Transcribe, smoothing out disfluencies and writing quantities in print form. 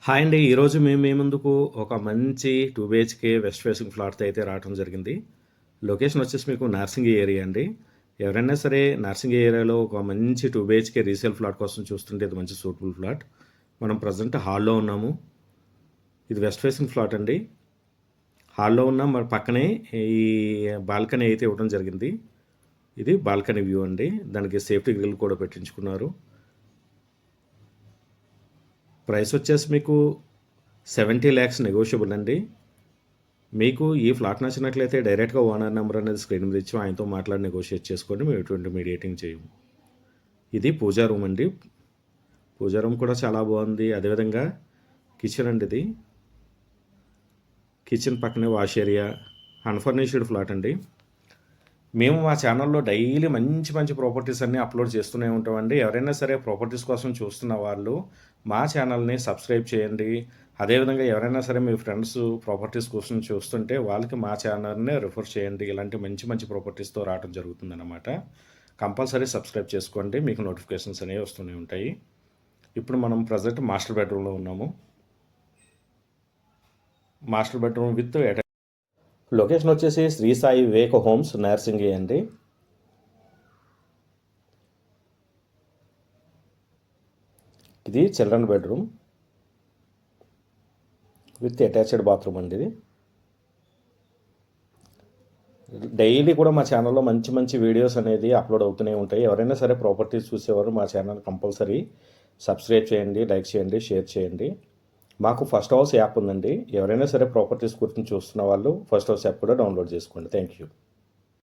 Hi అండి. ఈరోజు మేము మీ ముందుకు ఒక మంచి 2 బీహెచ్‌కే వెస్ట్ ఫేసింగ్ ఫ్లాట్‌తో అయితే రావటం జరిగింది. లొకేషన్ వచ్చేసి మీకు నార్సింగి ఏరియా అండి. ఎవరైనా సరే నార్సింగి ఏరియాలో ఒక మంచి 2 బీహెచ్‌కే రీసేల్ ఫ్లాట్ కోసం చూస్తుంటే ఇది మంచి సూటబుల్ ఫ్లాట్. మనం ప్రజెంట్ హాల్‌లో ఉన్నాము. ఇది వెస్ట్ ఫేసింగ్ ఫ్లాట్ అండి. హాల్‌లో ఉన్న మన పక్కనే ఈ బాల్కనీ అయితే ఇవ్వడం జరిగింది. ఇది బాల్కనీ వ్యూ అండి. దానికి సేఫ్టీ గ్రిల్ కూడా పెట్టించుకున్నారు. ప్రైస్ వచ్చేసి మీకు 70 lakhs నెగోషియబుల్ అండి. మీకు ఈ ఫ్లాట్ నచ్చినట్లయితే డైరెక్ట్గా ఓనర్ నెంబర్ అనేది స్క్రీన్ మీద ఇచ్చి ఆయనతో మాట్లాడి నెగోషియేట్ చేసుకోండి. మేము ఎటువంటి మీడియేటింగ్ చేయము. ఇది పూజా రూమ్ అండి. పూజా రూమ్ కూడా చాలా బాగుంది. అదేవిధంగా కిచెన్ అండి. ఇది కిచెన్ పక్కనే వాష్ ఏరియా, అన్ఫర్నిష్డ్ ఫ్లాట్ అండి. మేము మా ఛానల్లో డైలీ మంచి మంచి ప్రాపర్టీస్ అన్నీ అప్లోడ్ చేస్తూనే ఉంటామండి. ఎవరైనా సరే ప్రాపర్టీస్ కోసం చూస్తున్న వాళ్ళు మా ఛానల్ని సబ్స్క్రైబ్ చేయండి. అదేవిధంగా ఎవరైనా సరే మీ ఫ్రెండ్స్ ప్రాపర్టీస్ కోసం చూస్తుంటే వాళ్ళకి మా ఛానల్ని రిఫర్ చేయండి. ఇలాంటి మంచి మంచి ప్రాపర్టీస్తో రావడం జరుగుతుందన్నమాట. కంపల్సరీ సబ్స్క్రైబ్ చేసుకోండి. మీకు నోటిఫికేషన్స్ అనేవి వస్తూనే ఉంటాయి. ఇప్పుడు మనం ప్రజెంట్ మాస్టర్ బెడ్రూమ్లో ఉన్నాము. మాస్టర్ బెడ్రూమ్ విత్ లొకేషన్ వచ్చేసి శ్రీ సాయి వివేక హోమ్స్ నార్సింగి అండి. ఇది children bedroom with attached bathroom అండి. ఇది డైలీ కూడా మా ఛానల్లో మంచి మంచి వీడియోస్ అనేది అప్లోడ్ అవుతూనే ఉంటాయి. ఎవరైనా సరే ప్రాపర్టీస్ చూసేవారు మా ఛానల్ కంపల్సరీ సబ్స్క్రైబ్ చేయండి, లైక్ చేయండి, షేర్ చేయండి. మాకు ఫస్ట్ హౌస్ యాప్ ఉందండి. ఎవరైనా సరే ప్రాపర్టీస్ గురించి చూస్తున్న వాళ్ళు ఫస్ట్ హౌస్ యాప్ కూడా డౌన్లోడ్ చేసుకోండి. Thank you.